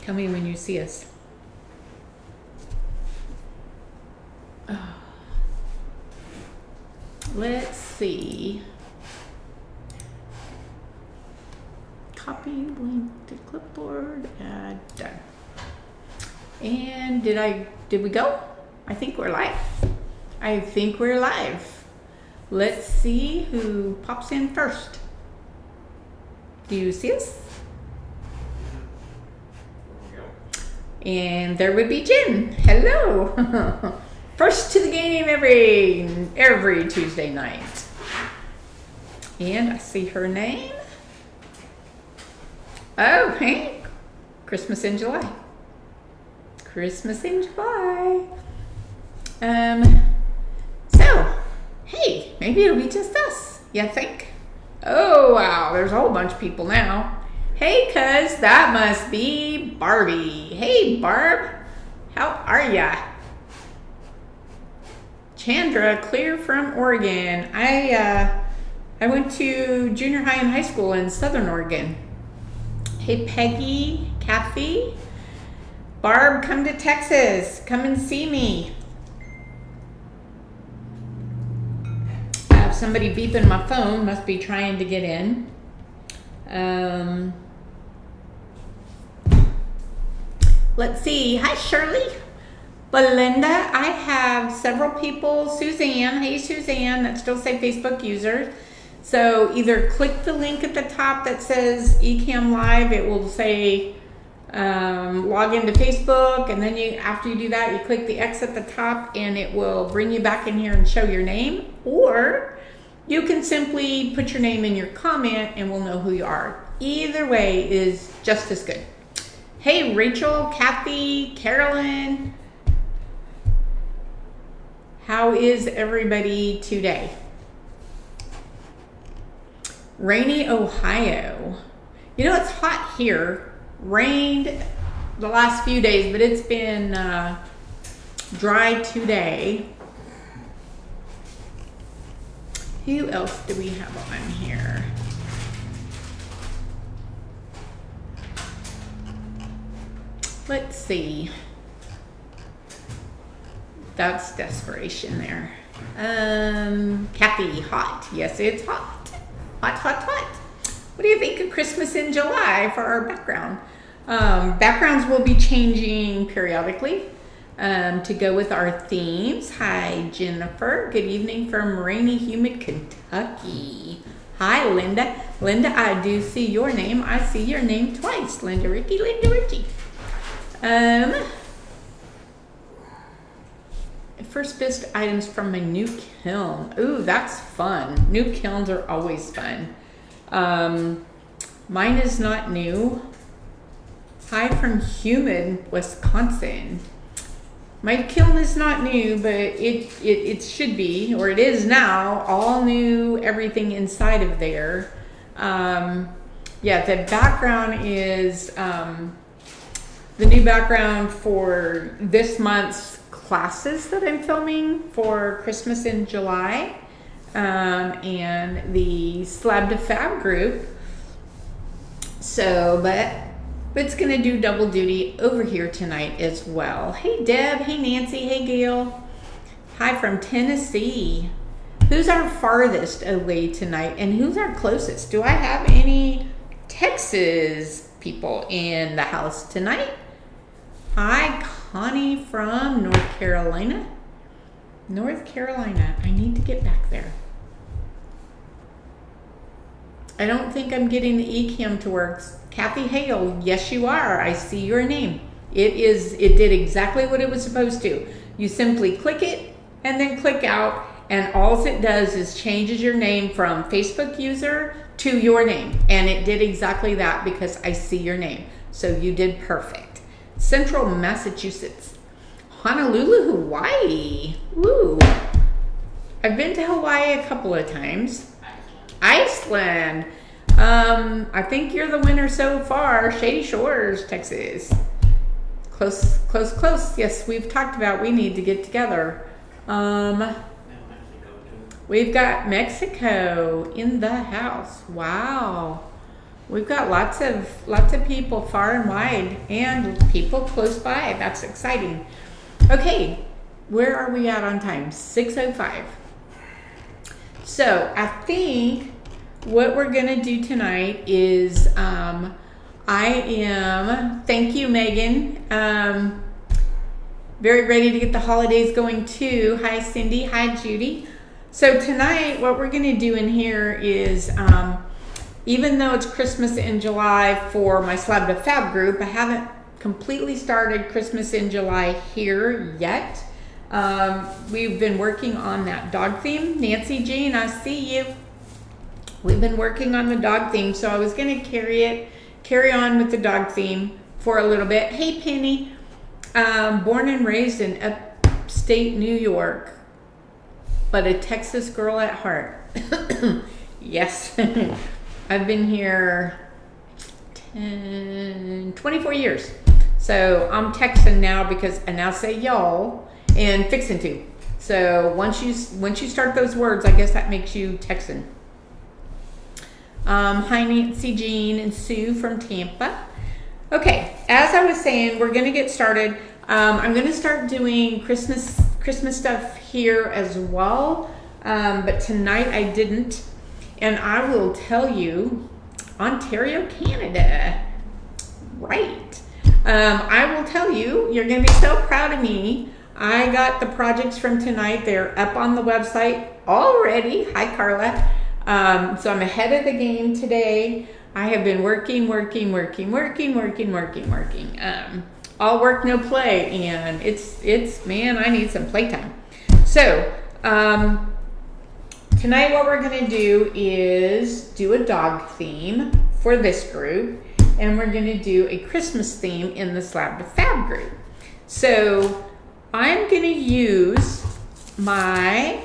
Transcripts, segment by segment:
Tell me when you see us. Let's see. Copy link to clipboard. Add done. And did we go? I think we're live. Let's see who pops in first. Do you see us? And there would be Jen. Hello. First to the game every Tuesday night. And I see her name. Oh, hey. Christmas in July. So, hey, maybe it'll be just us. You think? Oh, wow. There's a whole bunch of people now. Hey, cuz, that must be Barbie. Hey, Barb. How are ya? Chandra, clear from Oregon. I went to junior high and high school in Southern Oregon. Hey, Peggy, Kathy. Barb, come to Texas. Come and see me. I have somebody beeping my phone. Must be trying to get in. Let's see. Hi, Shirley. Belinda, I have several people. Suzanne, hey Suzanne, that still say Facebook user. So either click the link at the top that says Ecamm Live. It will say log into Facebook, and then after you do that, you click the X at the top, and it will bring you back in here and show your name. Or you can simply put your name in your comment, and we'll know who you are. Either way is just as good. Hey, Rachel, Kathy, Carolyn. How is everybody today? Rainy Ohio. You know, it's hot here. Rained the last few days, but it's been dry today. Who else do we have on here? Let's see. That's desperation there. Kathy, hot. Yes, it's hot. Hot. What do you think of Christmas in July for our background? Backgrounds will be changing periodically to go with our themes. Hi, Jennifer. Good evening from rainy, humid Kentucky. Hi, Linda. Linda, I do see your name. I see your name twice. Linda Richie. First best items from my new kiln. Ooh, that's fun. New kilns are always fun. Mine is not new. Hi from humid Wisconsin. My kiln is not new, but it should be, or it is now, all new, everything inside of there. Yeah, the background is the new background for this month's classes that I'm filming for Christmas in July, and the Slab to Fab group. So, but it's gonna do double duty over here tonight as well. Hey Deb, hey Nancy, hey Gail. Hi from Tennessee. Who's our farthest away tonight, and who's our closest? Do I have any Texas people in the house tonight? Hi, Connie from North Carolina. I need to get back there. I don't think I'm getting the Ecamm to work. Kathy Hale, yes you are. I see your name. It did exactly what it was supposed to. You simply click it and then click out, and all it does is changes your name from Facebook user to your name. And it did exactly that because I see your name. So you did perfect. Central Massachusetts. Honolulu, Hawaii. Woo. I've been to Hawaii a couple of times. Iceland. I think you're the winner so far. Shady Shores, Texas. Close. Yes, we've talked about we need to get together. We've got Mexico in the house. Wow. We've got lots of people far and wide and people close by. That's exciting. Okay, where are we at on time? 6:05. So I think what we're gonna do tonight is thank you, Megan. Very ready to get the holidays going too. Hi, Cindy. Hi, Judy. So tonight, what we're gonna do in here is, even though it's Christmas in July for my Slab to Fab group, I haven't completely started Christmas in July here yet. We've been working on that dog theme. Nancy Jean, I see you. We've been working on the dog theme, so I was gonna carry on with the dog theme for a little bit. Hey, Penny. Born and raised in upstate New York, but a Texas girl at heart. Yes. I've been here 24 years. So I'm Texan now because I now say y'all and fixin' to. So once you start those words, I guess that makes you Texan. Hi, Nancy, Jean, and Sue from Tampa. Okay, as I was saying, we're gonna get started. I'm gonna start doing Christmas stuff here as well, but tonight I didn't. And I will tell you, Ontario, Canada, right. I will tell you, you're gonna be so proud of me. I got the projects from tonight. They're up on the website already. Hi, Carla. So I'm ahead of the game today. I have been working. All work, no play. And it's man, I need some playtime. So, tonight what we're gonna do is do a dog theme for this group. And we're gonna do a Christmas theme in the Slab to Fab group. So, I'm gonna use my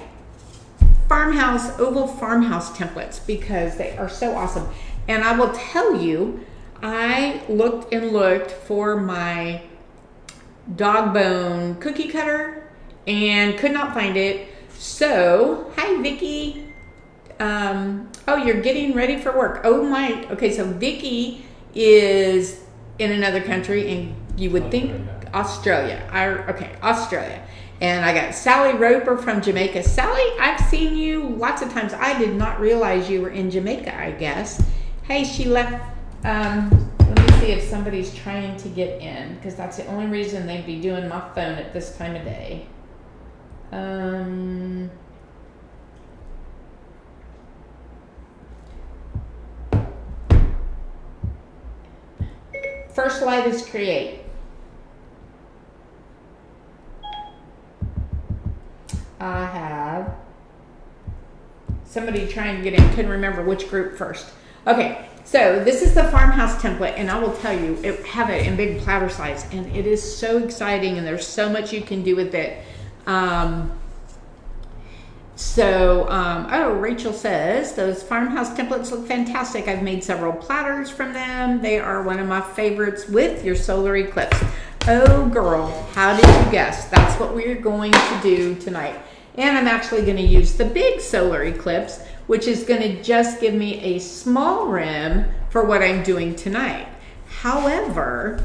oval farmhouse templates because they are so awesome. And I will tell you, I looked for my dog bone cookie cutter and could not find it. So, hi Vicky. Oh, you're getting ready for work. Oh my, okay, so Vicky is in another country and you would think Australia. Australia. And I got Sally Roper from Jamaica. Sally, I've seen you lots of times. I did not realize you were in Jamaica, I guess. Hey, she left. Let me see if somebody's trying to get in, because that's the only reason they'd be doing my phone at this time of day. First light is create. I have somebody trying to get in, couldn't remember which group first. Okay, so this is the farmhouse template, and I will tell you, have it in big platter size, and it is so exciting, and there's so much you can do with it. Oh, Rachel says, those farmhouse templates look fantastic. I've made several platters from them. They are one of my favorites with your solar eclipse. Oh girl, how did you guess? That's what we're going to do tonight. And I'm actually going to use the big solar eclipse, which is going to just give me a small rim for what I'm doing tonight. However,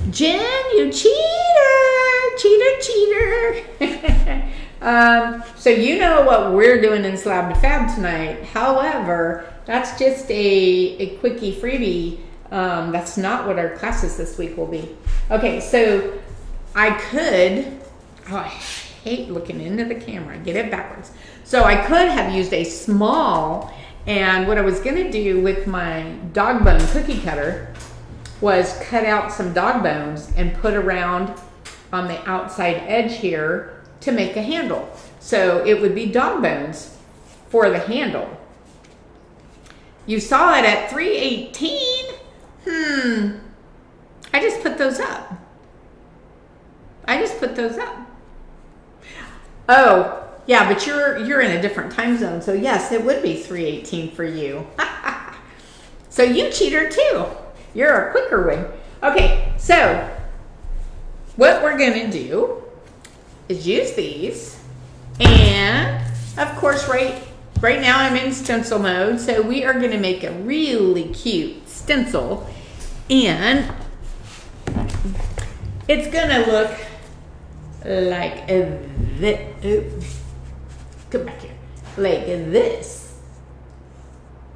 Jen, you cheater. So you know what we're doing in Slab to Fab tonight. However, that's just a quickie freebie. That's not what our classes this week will be. Okay, so I could, I hate looking into the camera, get it backwards. So I could have used a small, and what I was gonna do with my dog bone cookie cutter was cut out some dog bones and put around on the outside edge here to make a handle. So it would be dog bones for the handle. You saw it at 318. I just put those up. Oh, yeah, but you're in a different time zone. So yes, it would be 318 for you. So you cheater too. You're a quicker one. Okay, so what we're gonna do is use these and of course write right now I'm in stencil mode, so we are gonna make a really cute stencil, and it's gonna look like this. Come back here. Like this.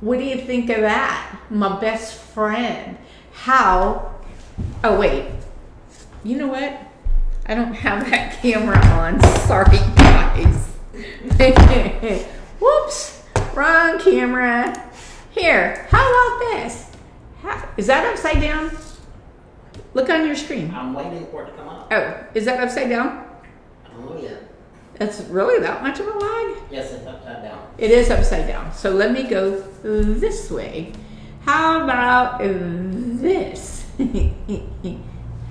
What do you think of that? My best friend. How? Oh, wait. You know what? I don't have that camera on. Sorry, guys. Whoops. Wrong camera. Here. How about this? Is that upside down? Look on your screen. I'm waiting for it to come up. Oh, is that upside down? I don't know yet. That's really that much of a lag? Yes, it's upside down. It is upside down. So let me go this way. How about this?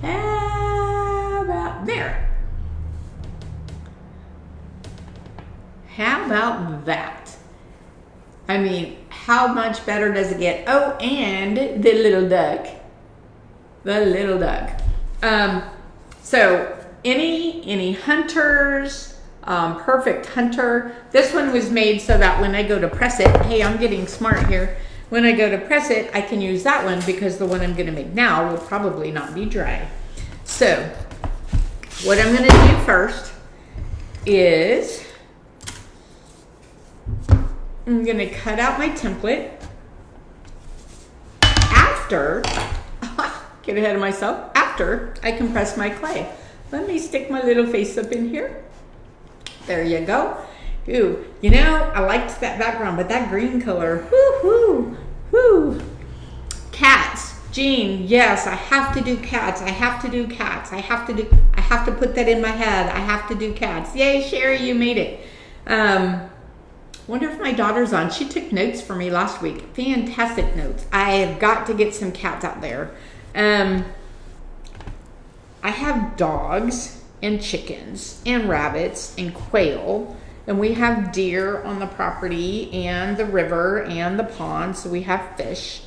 How about there? How about that? I mean, how much better does it get? Oh, and the little duck. The little duck. So any hunters, perfect hunter. This one was made so that when I go to press it, hey, I'm getting smart here. When I go to press it, I can use that one because the one I'm gonna make now will probably not be dry. So what I'm gonna do first is I'm gonna cut out my template. After, get ahead of myself, after I compress my clay. Let me stick my little face up in here. There you go. Ooh, you know, I liked that background, but that green color, whoo, Cats, Jean, yes, I have to do cats. I have to do cats. I have to put that in my head. I have to do cats. Yay, Sherry, you made it. Wonder if my daughter's on. She took notes for me last week. Fantastic notes. I have got to get some cats out there. I have dogs and chickens and rabbits and quail, and we have deer on the property and the river and the pond, so we have fish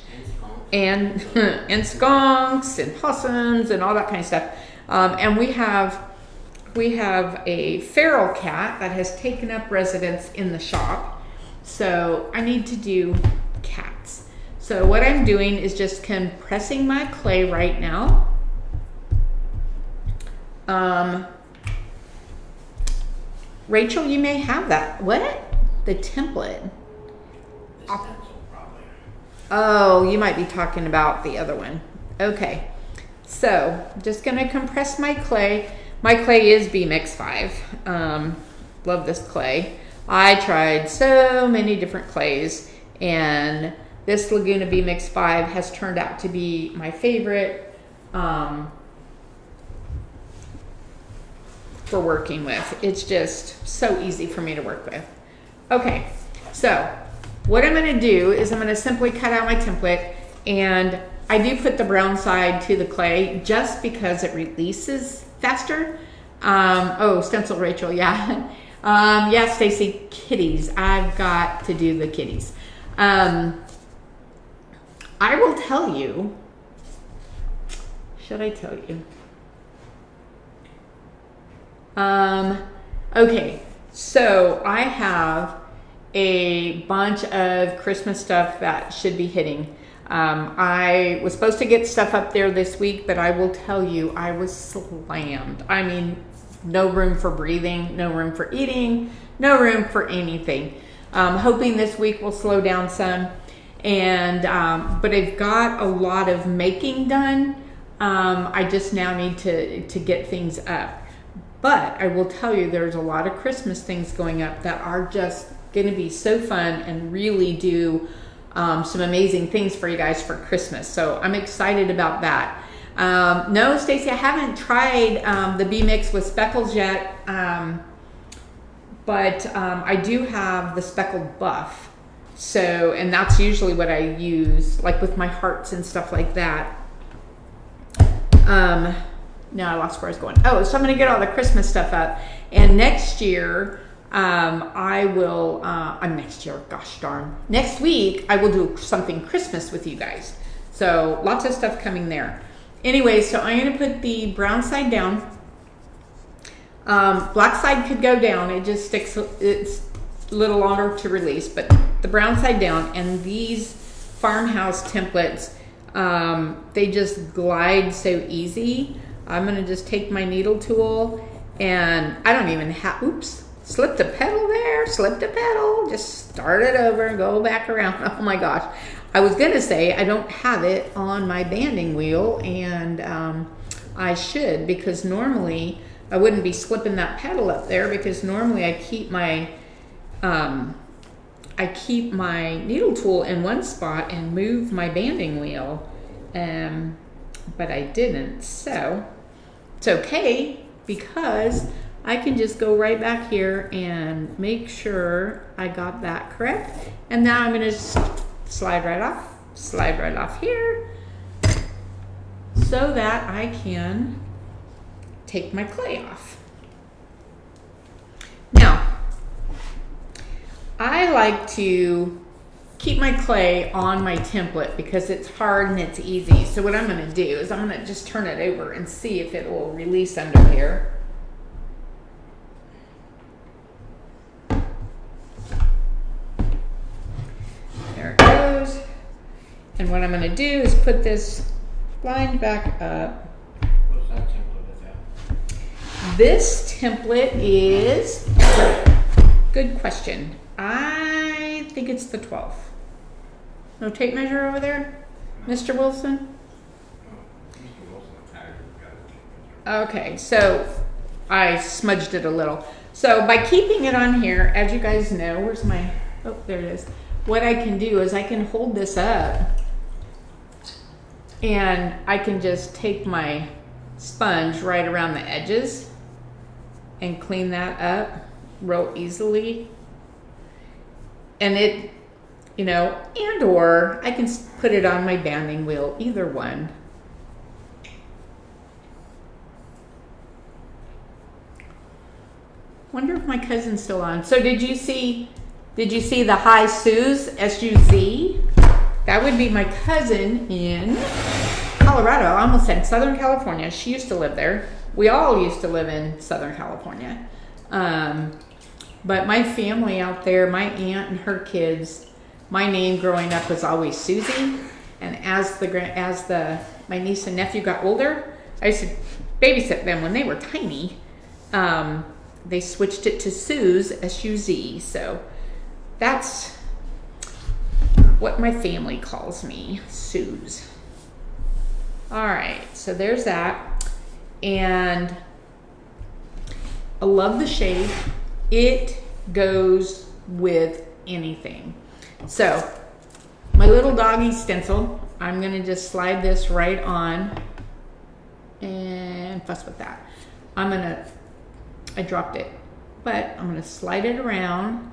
and and skunks and possums and all that kind of stuff. And we have a feral cat that has taken up residence in the shop, so I need to do cats. So what I'm doing is just compressing my clay right now. Rachel, you may have that. What? The template. Oh, you might be talking about the other one. Okay. So, just going to compress my clay. My clay is B-Mix 5. Love this clay. I tried so many different clays, and this Laguna B-Mix 5 has turned out to be my favorite. For working with. It's just so easy for me to work with. Okay, so what I'm going to do is I'm going to simply cut out my template, and I do put the brown side to the clay just because it releases faster. Oh, stencil Rachel, yeah. Yeah, Stacy, kitties. I've got to do the kitties. I will tell you. Should I tell you? Okay, so I have a bunch of Christmas stuff that should be hitting. I was supposed to get stuff up there this week, but I will tell you, I was slammed. I mean, no room for breathing, no room for eating, no room for anything. Hoping this week will slow down some, and but I've got a lot of making done. I just now need to get things up. But I will tell you, there's a lot of Christmas things going up that are just going to be so fun and really do some amazing things for you guys for Christmas. So I'm excited about that. No, Stacy, I haven't tried the B-Mix with speckles yet, but I do have the speckled buff. So, and that's usually what I use, like with my hearts and stuff like that. Now I lost where I was going. Oh, so I'm going to get all the Christmas stuff up. And next year, I will, next year, gosh darn. Next week, I will do something Christmas with you guys. So lots of stuff coming there. Anyway, so I'm going to put the brown side down. Black side could go down. It just sticks, a little longer to release, but the brown side down. And these farmhouse templates, they just glide so easy. I'm gonna just take my needle tool, and I don't even have, oops, slipped a pedal there, slipped a pedal, just start it over and go back around. Oh my gosh. I was gonna say I don't have it on my banding wheel, and I should, because normally I wouldn't be slipping that pedal up there, because normally I keep my needle tool in one spot and move my banding wheel, but I didn't. So it's okay, because I can just go right back here and make sure I got that correct. And now I'm gonna just slide right off here, so that I can take my clay off. Now, I like to keep my clay on my template because it's hard and it's easy. So what I'm gonna do is I'm gonna just turn it over and see if it will release under here. There it goes. And what I'm gonna do is put this line back up. What's that template is that? This template is, good question. I think it's the 12th. No tape measure over there, Mr. Wilson? Mr. Wilson got it. Okay, so I smudged it a little. So by keeping it on here, as you guys know, where's my, oh, there it is. What I can do is I can hold this up, and I can just take my sponge right around the edges and clean that up real easily. And it, you know, and or I can put it on my banding wheel, either one. Wonder if my cousin's still on. So did you see the Hi Suze, S-U-Z? That would be my cousin in Colorado. I almost said Southern California. She used to live there. We all used to live in Southern California. But my family out there, my aunt and her kids, my name growing up was always Susie. And as my niece and nephew got older, I used to babysit them when they were tiny. They switched it to Suze, S-U-Z. So that's what my family calls me, Suze. All right, so there's that. And I love the shade. It goes with anything. So my little doggy stencil, I'm gonna just slide this right on and fuss with that. I dropped it, but I'm gonna slide it around,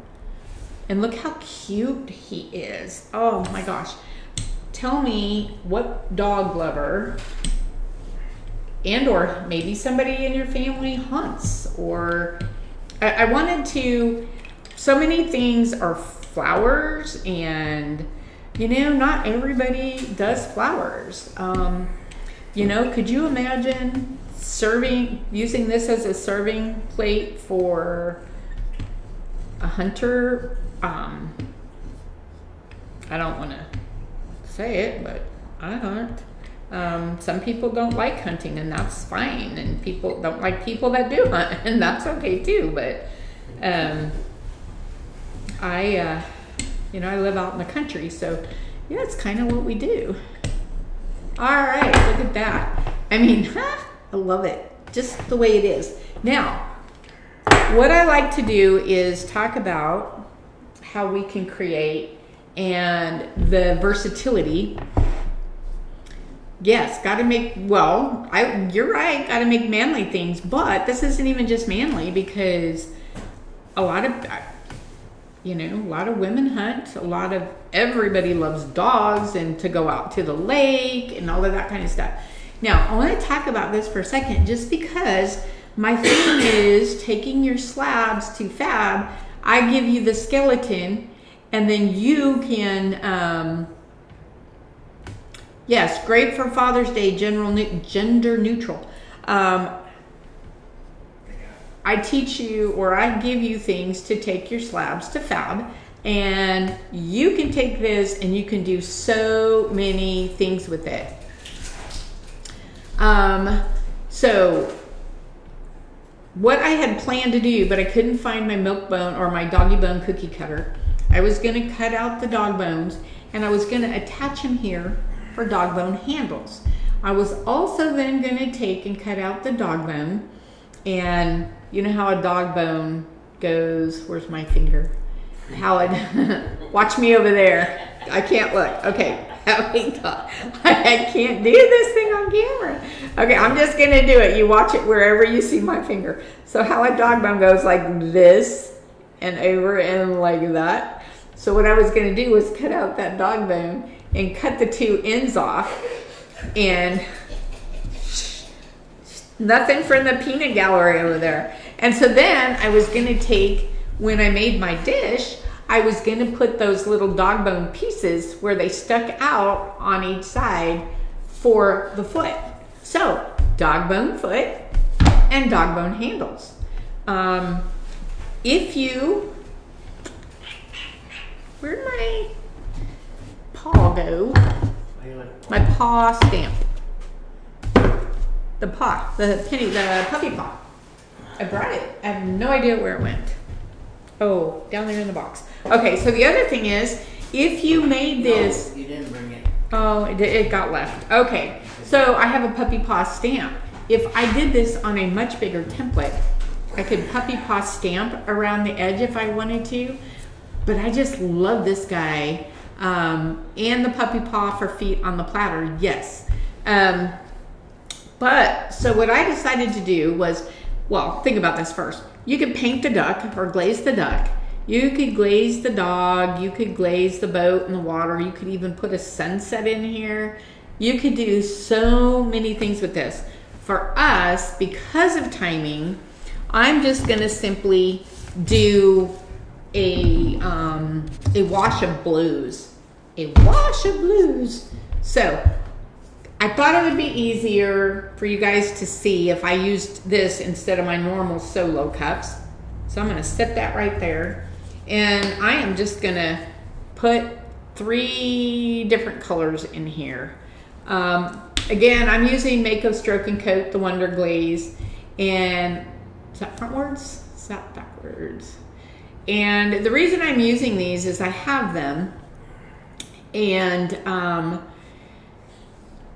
and look how cute he is. Oh my gosh. Tell me what dog lover, and or maybe somebody in your family hunts, or I wanted to, so many things are flowers, and you know, not everybody does flowers. You know, could you imagine using this as a serving plate for a hunter? I don't want to say it, but I hunt. Some people don't like hunting, and that's fine. And people don't like people that do hunt, and that's okay too. But I live out in the country, so yeah, it's kind of what we do. All right, look at that. I mean, I love it, just the way it is. Now, what I like to do is talk about how we can create and the versatility. Yes, got to make, well, you're right, got to make manly things, but this isn't even just manly, because a lot of women hunt, everybody loves dogs and to go out to the lake and all of that kind of stuff. Now, I want to talk about this for a second, just because my thing is taking your slabs to fab. I give you the skeleton, and then you can, yes, great for Father's Day, gender neutral. I teach you, or I give you things to take your slabs to fab, and you can take this and you can do so many things with it. So what I had planned to do, but I couldn't find my milk bone or my doggy bone cookie cutter. I was going to cut out the dog bones, and I was going to attach them here for dog bone handles. I was also then going to take and cut out the dog bone, and you know how a dog bone goes, where's my finger? How it, watch me over there. I can't look. Okay. I can't do this thing on camera. Okay, I'm just going to do it. You watch it wherever you see my finger. So how a dog bone goes like this and over and like that. So what I was going to do was cut out that dog bone and cut the two ends off, and nothing from the peanut gallery over there. And so then I was going to take, when I made my dish, I was going to put those little dog bone pieces where they stuck out on each side for the foot. So dog bone foot and dog bone handles. If you, where'd my paw go? My paw stamp. The paw, the puppy paw. I brought it. I have no idea where it went. Oh, down there in the box. Okay, so the other thing is, if you made this... No, you didn't bring it. Oh, it got left. Okay, so I have a puppy paw stamp. If I did this on a much bigger template, I could puppy paw stamp around the edge if I wanted to, but I just love this guy. And the puppy paw for feet on the platter, yes. But, so what I decided to do was, well, think about this first. You could paint the duck or glaze the duck. You could glaze the dog. You could glaze the boat and the water. You could even put a sunset in here. You could do so many things with this. For us, because of timing, I'm just going to simply do a wash of blues. A wash of blues. So I thought it would be easier for you guys to see if I used this instead of my normal solo cups. So I'm going to set that right there. And I am just going to put 3 different colors in here. Again, I'm using Mako Stroke and Coat, the Wonder Glaze. And is that frontwards? Is that backwards? And the reason I'm using these is I have them. And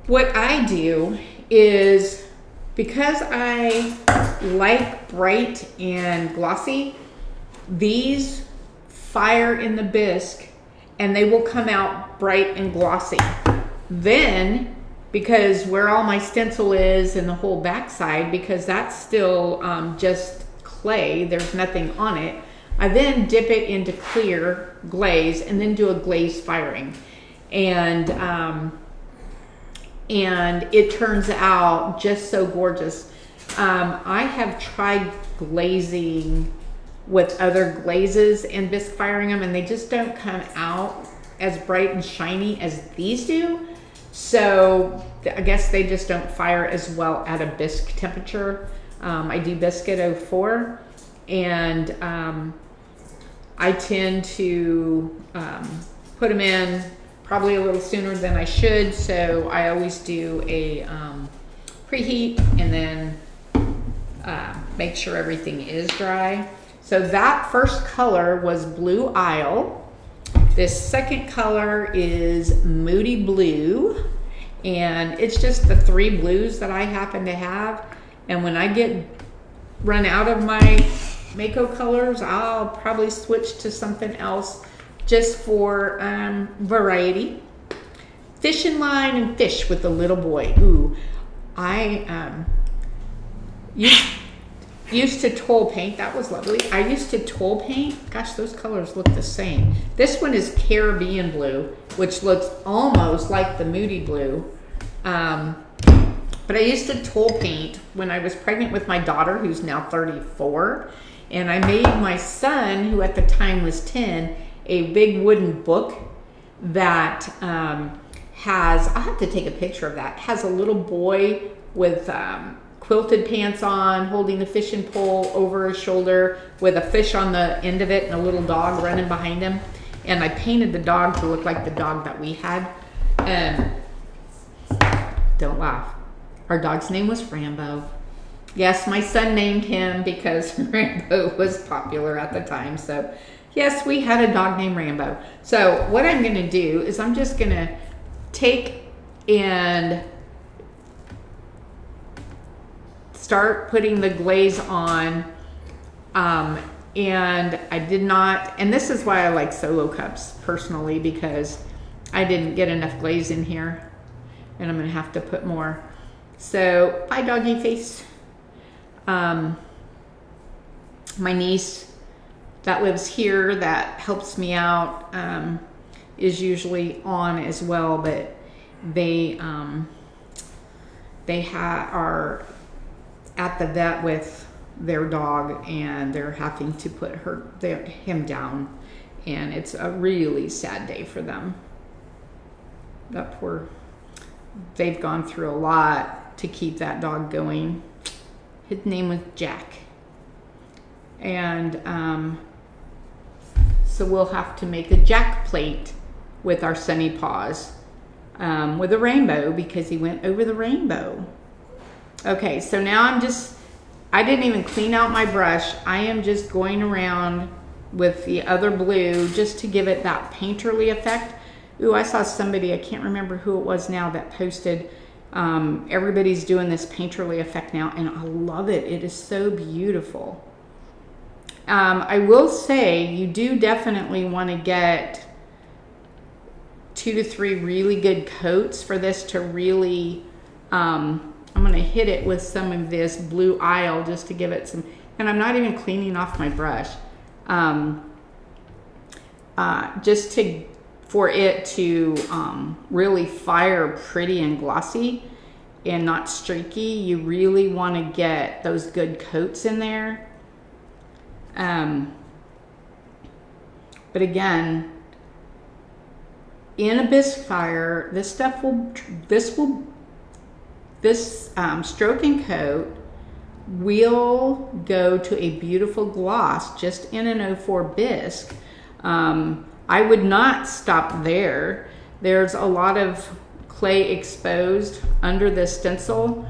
what I do is, because I like bright and glossy, these fire in the bisque and they will come out bright and glossy. Then, because where all my stencil is and the whole backside, because that's still just clay, there's nothing on it, I then dip it into clear glaze and then do a glaze firing. And it turns out just so gorgeous. I have tried glazing with other glazes and bisque firing them, and they just don't come out as bright and shiny as these do. So I guess they just don't fire as well at a bisque temperature. I do bisque at 04, and I tend to put them in probably a little sooner than I should, so I always do a preheat and then make sure everything is dry. So that first color was Blue Isle. This second color is Moody Blue, and it's just the 3 blues that I happen to have. And when I get run out of my Mako colors, I'll probably switch to something else just for variety. Fish and line and fish with the little boy. Ooh, I used to toll paint. That was lovely. I used to toll paint. Gosh, those colors look the same. This one is Caribbean blue, which looks almost like the Moody Blue. But I used to toll paint when I was pregnant with my daughter, who's now 34. And I made my son, who at the time was 10, a big wooden book that has, I'll have to take a picture of that, has a little boy with quilted pants on, holding the fishing pole over his shoulder with a fish on the end of it and a little dog running behind him. And I painted the dog to look like the dog that we had. Don't laugh. Our dog's name was Rambo. Yes, my son named him because Rambo was popular at the time. So yes, we had a dog named Rambo. So what I'm gonna do is I'm just gonna take and start putting the glaze on. And I did not, and this is why I like solo cups personally, because I didn't get enough glaze in here and I'm gonna have to put more. So bye doggy face. My niece that lives here that helps me out is usually on as well, but they are at the vet with their dog and they're having to put him down, and it's a really sad day for them. They've gone through a lot to keep that dog going. His name was Jack, and so we'll have to make a Jack plate with our Sunny Paws with a rainbow, because he went over the rainbow. Okay, so now I didn't even clean out my brush. I am just going around with the other blue just to give it that painterly effect. Ooh, I saw somebody, I can't remember who it was now, that posted, everybody's doing this painterly effect now, and I love it. It is so beautiful. I will say you do definitely want to get 2 to 3 really good coats for this to really, I'm going to hit it with some of this blue Isle just to give it some, and I'm not even cleaning off my brush, just for it to really fire pretty and glossy and not streaky. You really want to get those good coats in there. But again, in a bisque fire, this stroke and coat will go to a beautiful gloss just in an 04 bisque. I would not stop there. There's a lot of clay exposed under the stencil.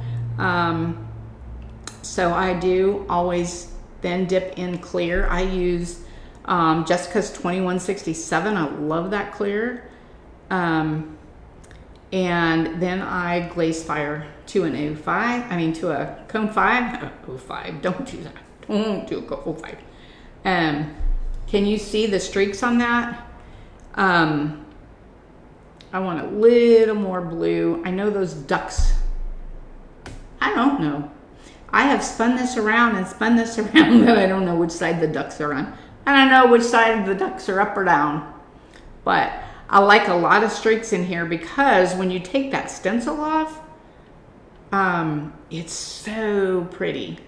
So I do always then dip in clear. I use Jessica's 2167. I love that clear. And then I glaze fire to an 05, to a cone 5. 05, don't do that. Don't do a 05. Can you see the streaks on that? I want a little more blue. I know those ducks, I don't know. I have spun this around but I don't know which side the ducks are on. I don't know which side the ducks are up or down. But I like a lot of streaks in here because when you take that stencil off, it's so pretty.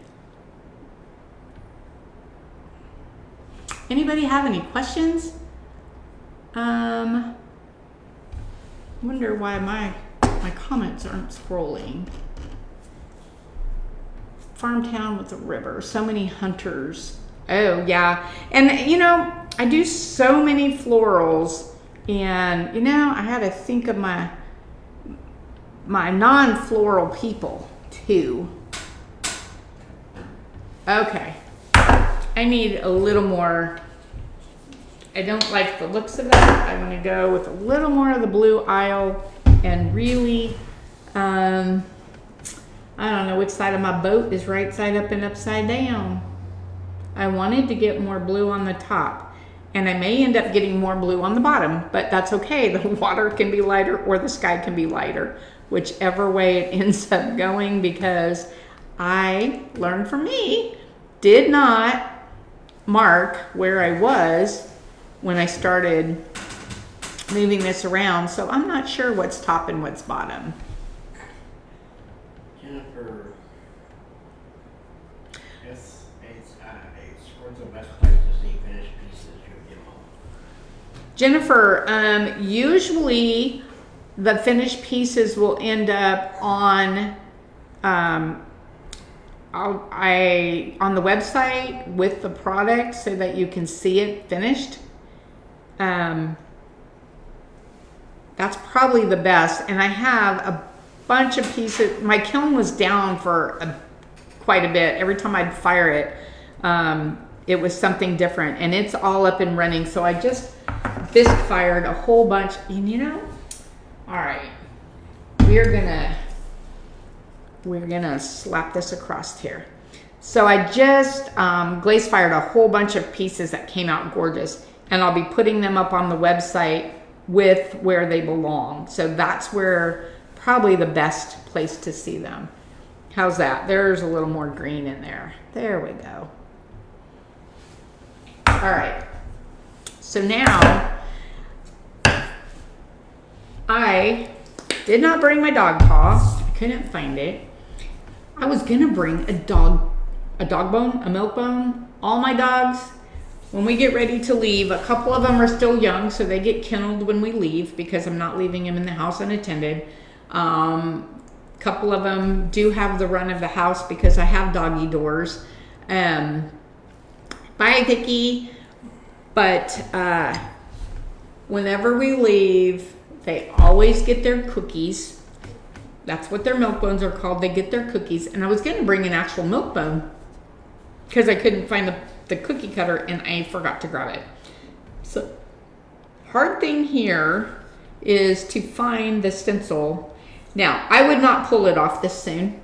Anybody have any questions? Wonder why my comments aren't scrolling. Farm town with a river, so many hunters. Oh yeah, and I do so many florals, and I had to think of my non-floral people too. Okay, I need a little more. I don't like the looks of that. I'm gonna go with a little more of the blue Isle and really, I don't know which side of my boat is right side up and upside down. I wanted to get more blue on the top, and I may end up getting more blue on the bottom, but that's okay. The water can be lighter or the sky can be lighter, whichever way it ends up going, because I learned from me, did not mark where I was when I started moving this around, so I'm not sure what's top and what's bottom. Jennifer, where's the best place to see finished pieces you get home? Jennifer, usually the finished pieces will end up on on the website with the product so that you can see it finished. That's probably the best. And I have a bunch of pieces. My kiln was down for quite a bit. Every time I'd fire it, it was something different, and it's all up and running. So I just bisque fired a whole bunch. And you know, all right, we're gonna slap this across here. So I just glaze fired a whole bunch of pieces that came out gorgeous, and I'll be putting them up on the website with where they belong. So that's where probably the best place to see them. How's that? There's a little more green in there. There we go. All right. So now I did not bring my dog paw. I couldn't find it. I was gonna bring a dog bone, a milk bone. All my dogs, when we get ready to leave, a couple of them are still young, so they get kenneled when we leave because I'm not leaving them in the house unattended. Couple of them do have the run of the house because I have doggy doors. Bye, Vicky. But whenever we leave, they always get their cookies. That's what their milk bones are called. They get their cookies. And I was going to bring an actual milk bone because I couldn't find the cookie cutter and I forgot to grab it. So hard thing here is to find the stencil. Now, I would not pull it off this soon.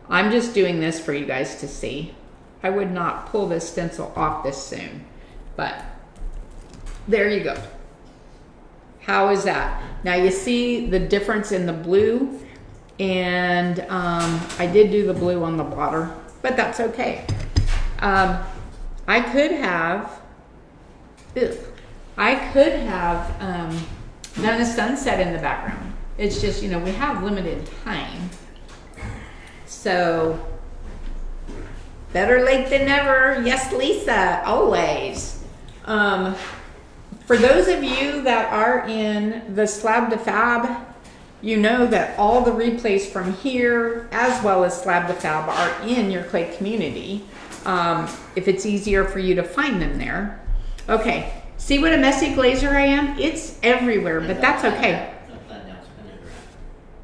I'm just doing this for you guys to see. I would not pull this stencil off this soon, but there you go. How is that? Now you see the difference in the blue, and I did do the blue on the blotter, but that's okay. I could have done a sunset in the background. It's just, you know, we have limited time. So, better late than never. Yes, Lisa, always. For those of you that are in the Slab to Fab, you know that all the replays from here, as well as Slab to Fab, are in your clay community. If it's easier for you to find them there. Okay, see what a messy glazer I am? It's everywhere, but that's okay.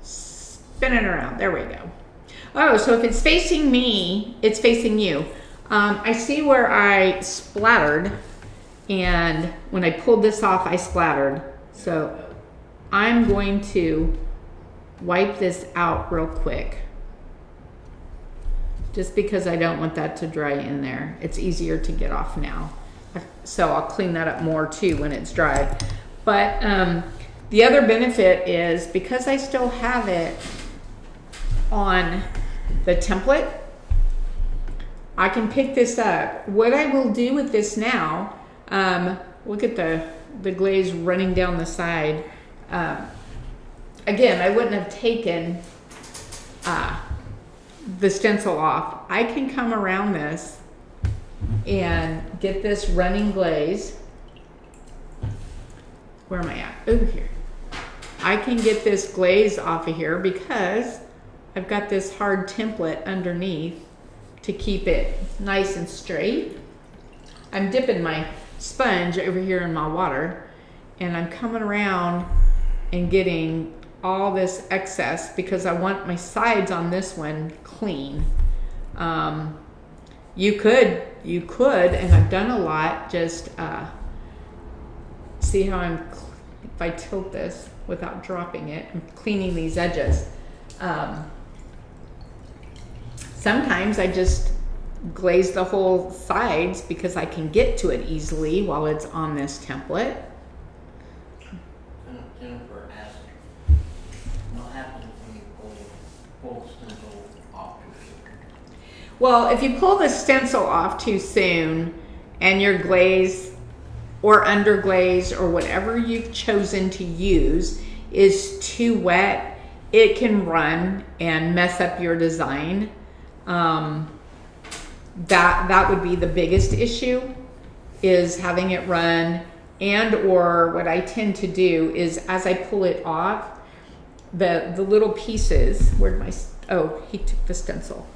Spin it around. There we go. Oh, so if it's facing me, it's facing you. I see where I splattered, and when I pulled this off, I splattered. So I'm going to wipe this out real quick, just because I don't want that to dry in there. It's easier to get off now. So I'll clean that up more too when it's dry. But the other benefit is because I still have it on the template, I can pick this up. What I will do with this now, look at the glaze running down the side. Again, I wouldn't have taken the stencil off. I can come around this and get this running glaze. Where am I at? Over here. I can get this glaze off of here because I've got this hard template underneath to keep it nice and straight. I'm dipping my sponge over here in my water, and I'm coming around and getting all this excess because I want my sides on this one clean. You could, and I've done a lot, just see how if I tilt this without dropping it, I'm cleaning these edges. Sometimes I just glaze the whole sides because I can get to it easily while it's on this template. Jennifer asked, what happens when you pull the stencil off too soon? Well, if you pull the stencil off too soon and your glaze or underglaze or whatever you've chosen to use is too wet, it can run and mess up your design. That would be the biggest issue, is having it run. And or what I tend to do is as I pull it off, the little pieces, where'd my, oh, he took the stencil.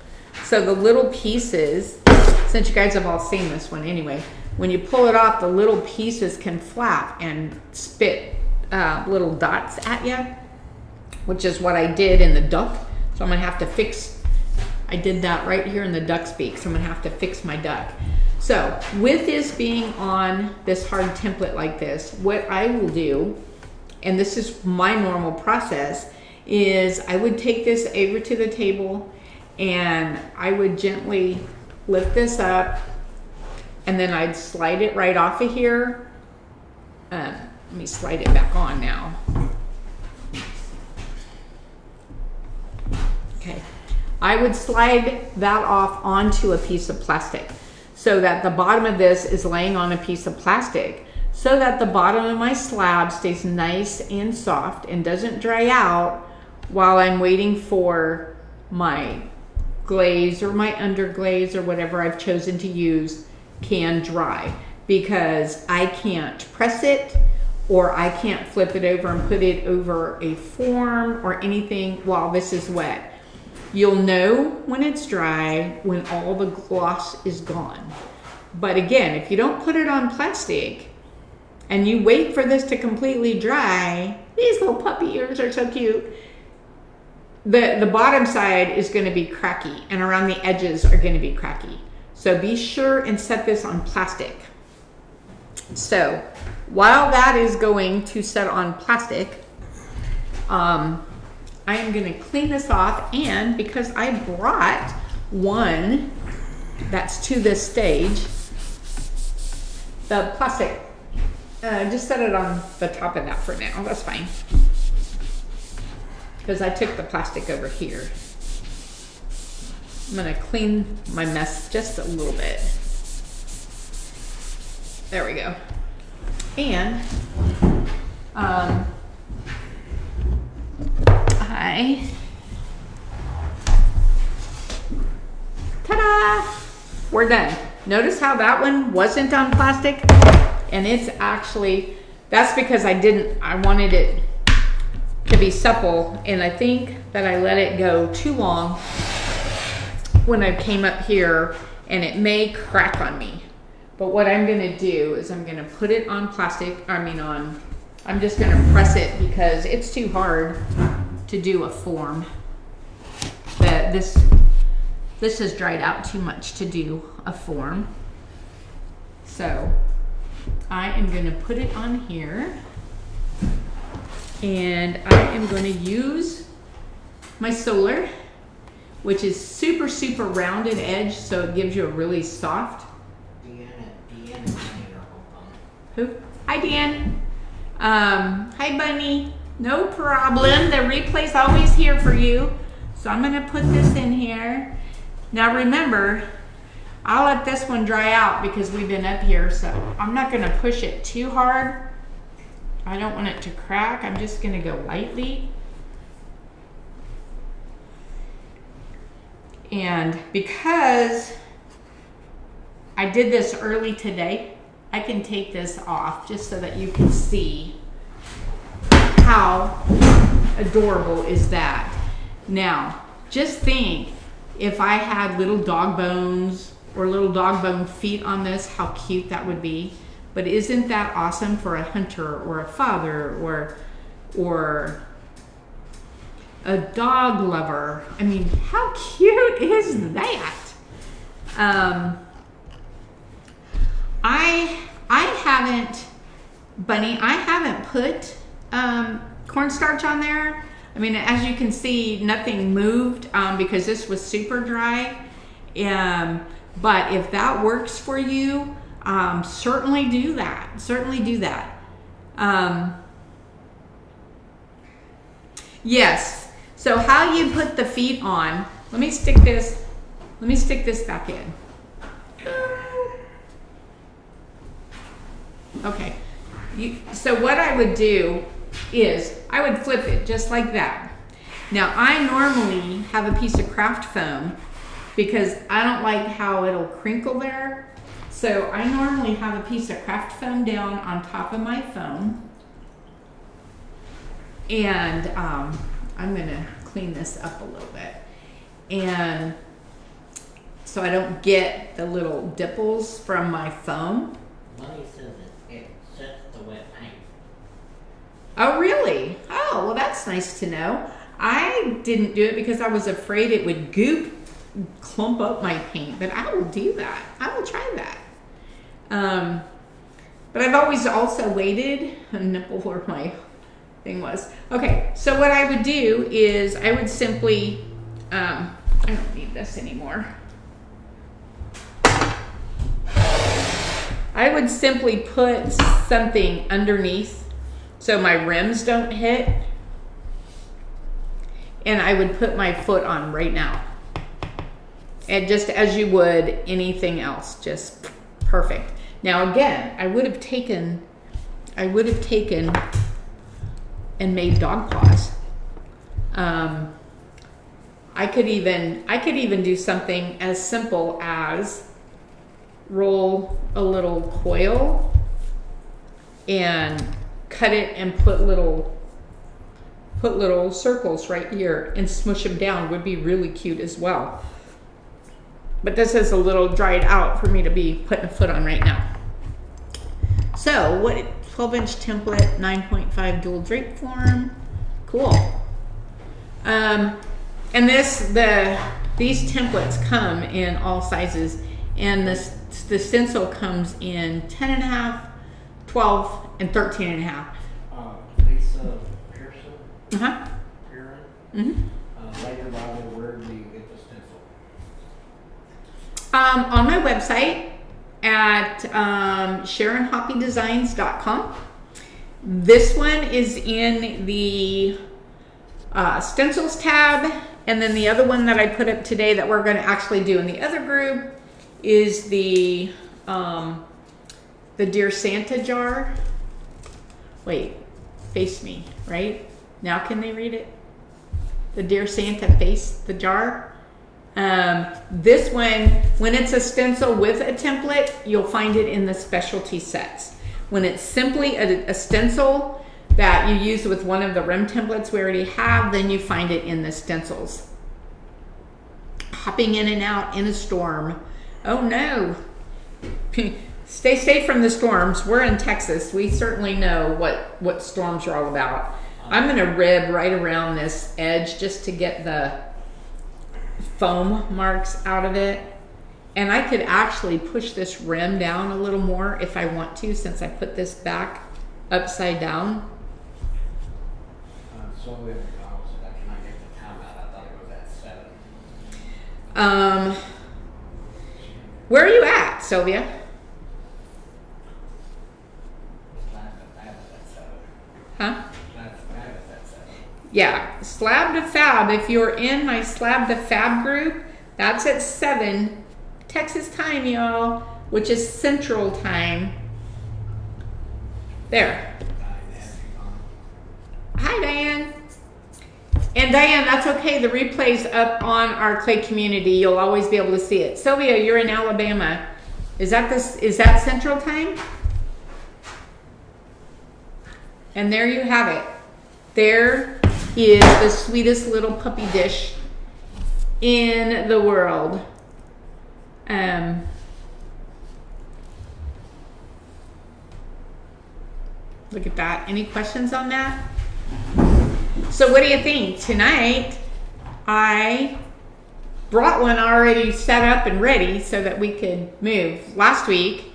So the little pieces, since you guys have all seen this one anyway, when you pull it off, the little pieces can flap and spit little dots at you, which is what I did in the duck. So I'm gonna have to fix, I did that right here in the duck's beak, so I'm gonna have to fix my duck. So with this being on this hard template like this, what I will do, and this is my normal process, is I would take this over to the table and I would gently lift this up, and then I'd slide it right off of here. Let me slide it back on now. Okay, I would slide that off onto a piece of plastic so that the bottom of this is laying on a piece of plastic, so that the bottom of my slab stays nice and soft and doesn't dry out while I'm waiting for my glaze or my underglaze or whatever I've chosen to use can dry, because I can't press it or I can't flip it over and put it over a form or anything while this is wet. You'll know when it's dry when all the gloss is gone. But again, if you don't put it on plastic and you wait for this to completely dry, these little puppy ears are so cute. The bottom side is going to be cracky and around the edges are going to be cracky. So be sure and set this on plastic. So while that is going to set on plastic, I am going to clean this off, and because I brought one that's to this stage, the plastic, just set it on the top of that for now, that's fine. Because I took the plastic over here. I'm gonna clean my mess just a little bit. There we go. And ta-da! We're done. Notice how that one wasn't on plastic? And it's actually, that's because I wanted it to be supple, and I think that I let it go too long when I came up here, and it may crack on me. But what I'm gonna do is I'm gonna put it on plastic, I'm just gonna press it because it's too hard to do a form. That this has dried out too much to do a form. So I am gonna put it on here, and I am gonna use my solar, which is super, super rounded edge, so it gives you a really soft. Deanna is in here. Who? Hi, Dan. Hi, Bunny. No problem. The replay's always here for you. So I'm gonna put this in here. Now remember, I'll let this one dry out because we've been up here, so I'm not gonna push it too hard. I don't want it to crack. I'm just gonna go lightly. And because I did this early today, I can take this off just so that you can see how adorable is that. Now, just think if I had little dog bones or little dog bone feet on this, how cute that would be. But isn't that awesome for a hunter or a father or a dog lover? I mean, how cute is that? I haven't, Bunny, I haven't put cornstarch on there. I mean, as you can see, nothing moved because this was super dry. But if that works for you, certainly do that. Certainly do that. Yes. So how you put the feet on? Let me stick this back in. Okay. So what I would do is I would flip it just like that. Now I normally have a piece of craft foam because I don't like how it'll crinkle there. So I normally have a piece of craft foam down on top of my foam. And I'm gonna clean this up a little bit. And so I don't get the little dipples from my foam. Money says it sets the wet paint. Oh, really? Oh, well, that's nice to know. I didn't do it because I was afraid it would clump up my paint, but I will do that. I will try that. But I've always also waited a nipple where my thing was. Okay, so what I would do is I would simply, I don't need this anymore. I would simply put something underneath so my rims don't hit. And I would put my foot on right now. And just as you would anything else, just perfect. Now again, I would have taken and made dog paws. I could even do something as simple as roll a little coil and cut it and put little circles right here and smush them down. Would be really cute as well. But this is a little dried out for me to be putting a foot on right now. So what, 12-inch template, 9.5 dual drape form. Cool. And these templates come in all sizes, and the stencil comes in 10.5, 12, and 13.5. Lisa Pearson. Uh-huh. Sharon. Mm-hmm. Later, where do you get the stencil? On my website at SharonHoppeDesigns.com. This one is in the stencils tab, and then the other one that I put up today that we're going to actually do in the other group is the Dear Santa jar. Wait, face me, right? Now can they read it? The Dear Santa face the jar. This one, when it's a stencil with a template, you'll find it in the specialty sets. When it's simply a stencil that you use with one of the rim templates we already have, then you find it in the stencils. Hopping in and out in a storm. Oh no. Stay safe from the storms. We're in Texas. We certainly know what storms are all about. I'm going to rib right around this edge just to get the foam marks out of it. And I could actually push this rim down a little more if I want to, since I put this back upside down. So we have the opposite. I cannot get the time out. I thought it was at 7. Where are you at, Sylvia? Huh? Yeah, Slab to Fab. If you're in my Slab to Fab group, that's at 7 Texas time, y'all, which is Central Time. There. Hi, Diane. And Diane, that's okay. The replay's up on our Clay community. You'll always be able to see it. Sylvia, you're in Alabama. Is that Central Time? And there you have it. There is the sweetest little puppy dish in the world. Look at that. Any questions on that? So what do you think? Tonight, I brought one already set up and ready so that we could move. Last week,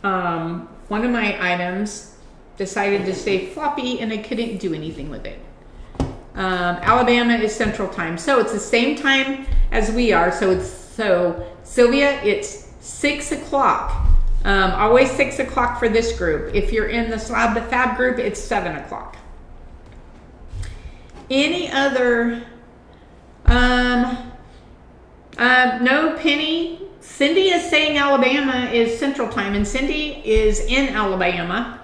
one of my items decided to stay floppy and I couldn't do anything with it. Alabama is Central Time, so it's the same time as we are. So Sylvia, it's 6 o'clock. Always 6 o'clock for this group. If you're in the Slab to Fab group, it's 7 o'clock. Any other? No, Penny. Cindy is saying Alabama is Central Time, and Cindy is in Alabama.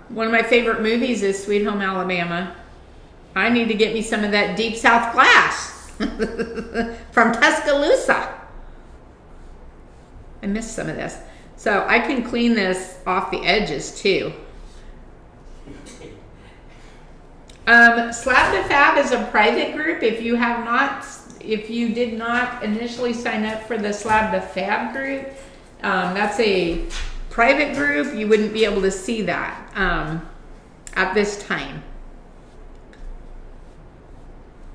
One of my favorite movies is Sweet Home Alabama. I need to get me some of that Deep South glass from Tuscaloosa. I missed some of this. So I can clean this off the edges too. Slab to Fab is a private group. If you have not if you did not initially sign up for the Slab the Fab group, that's a private group. You wouldn't be able to see that at this time.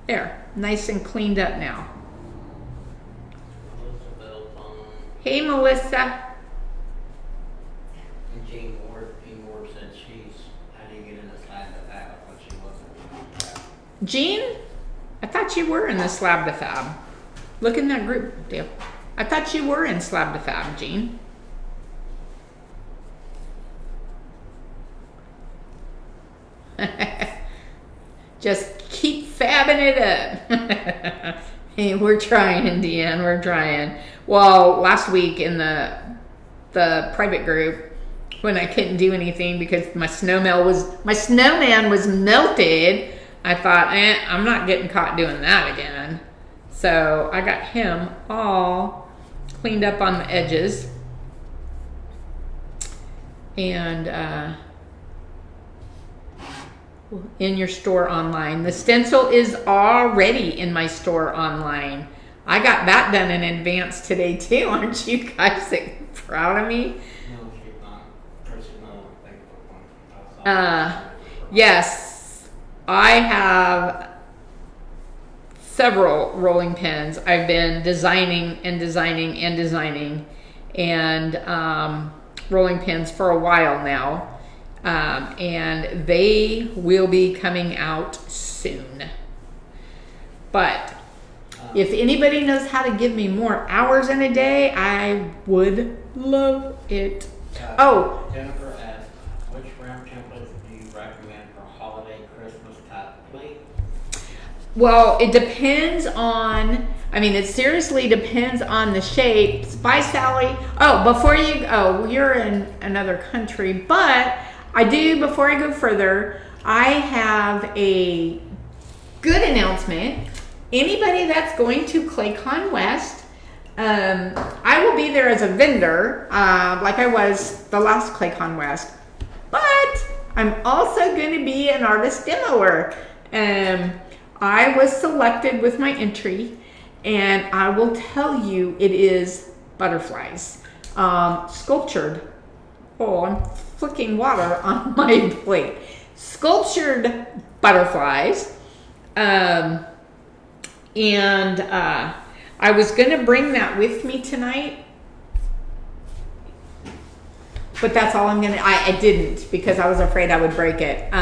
There, nice and cleaned up now. Hey, Melissa. And Jean Ward said how do you get in the Slab the Fab? I thought she wasn't. Jean, I thought you were in the Slab the Fab. Look in that group, Dale. I thought you were in Slab the Fab, Jean. Just keep fabbing it up. Hey, we're trying, Deanne, we're trying. Well, last week in the private group, when I couldn't do anything because my snowman was melted, I thought, I'm not getting caught doing that again. So I got him all cleaned up on the edges. And in your store online. The stencil is already in my store online. I got that done in advance today too. Aren't you guys proud of me? No, she's not. Personal Facebook one. Yes, I have several rolling pins. I've been designing rolling pins for a while now. And they will be coming out soon. But if anybody knows how to give me more hours in a day, I would love it. Jennifer asked, which round templates do you recommend for holiday Christmas type plate? Well, it depends on, it seriously depends on the shape. Bye, Sally. You're in another country, but before I go further, I have a good announcement. Anybody that's going to ClayCon West, I will be there as a vendor, like I was the last ClayCon West, but I'm also going to be an artist demoer. I was selected with my entry, and I will tell you it is butterflies, sculptured. Oh, I'm flicking water on my plate. Sculptured butterflies. I was going to bring that with me tonight, but that's all I'm going to, I didn't because I was afraid I would break it.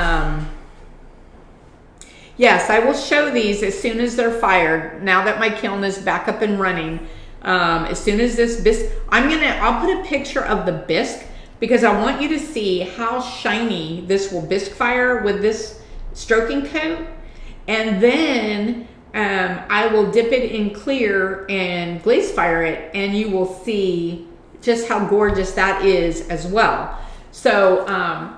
Yes, I will show these as soon as they're fired. Now that my kiln is back up and running, as soon as this bisque, I'll put a picture of the bisque because I want you to see how shiny this will bisque fire with this stroking coat. And then I will dip it in clear and glaze fire it, and you will see just how gorgeous that is as well. So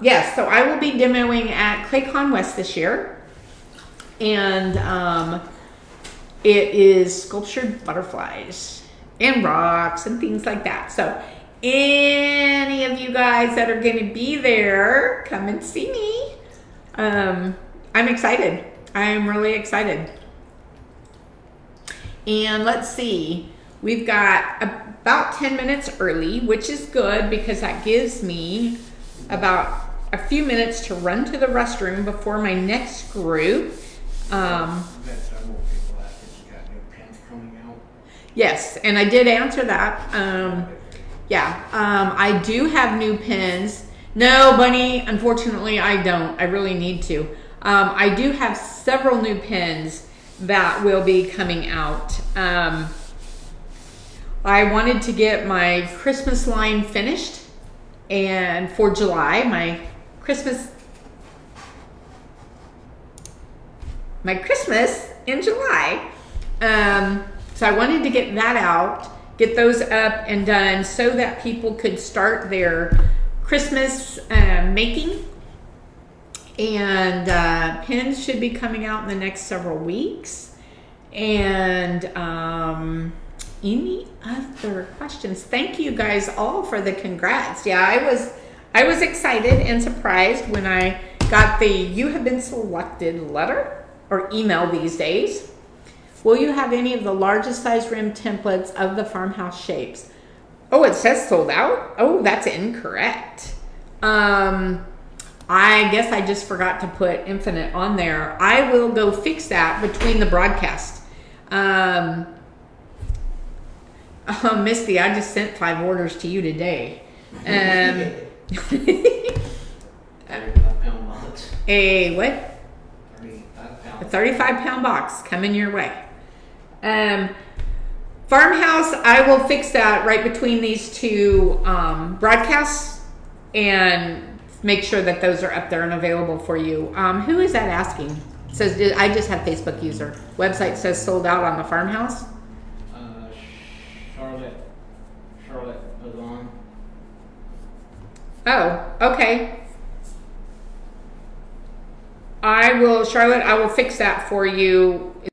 yes, so I will be demoing at ClayCon West this year. And it is sculptured butterflies and rocks and things like that. So any of you guys that are going to be there, come and see me. I'm excited. I'm really excited. And let's see, we've got about 10 minutes early, which is good because that gives me about a few minutes to run to the restroom before my next group. Yes, and I did answer that. I do have new pens. No, Bunny, unfortunately I don't. I really need to. I do have several new pens that will be coming out. I wanted to get my Christmas line finished, and for July, my Christmas in July. So I wanted to get that out, get those up and done so that people could start their Christmas making. And pins should be coming out in the next several weeks. And any other questions? Thank you guys all for the congrats. Yeah, I was excited and surprised when I got the "you have been selected" letter or email these days. Will you have any of the largest size rim templates of the farmhouse shapes? Oh, it says sold out? Oh, that's incorrect. I guess I just forgot to put infinite on there. I will go fix that between the broadcast. Oh, Misty, I just sent 5 orders to you today. 35-pound box. A what? 35 A pounds. 35-pound box coming your way. Farmhouse, I will fix that right between these two broadcasts and make sure that those are up there and available for you. Who is that asking? It says, I just have Facebook user. Website says sold out on the farmhouse. Charlotte Pavon. Oh, okay. Charlotte, I will fix that for you.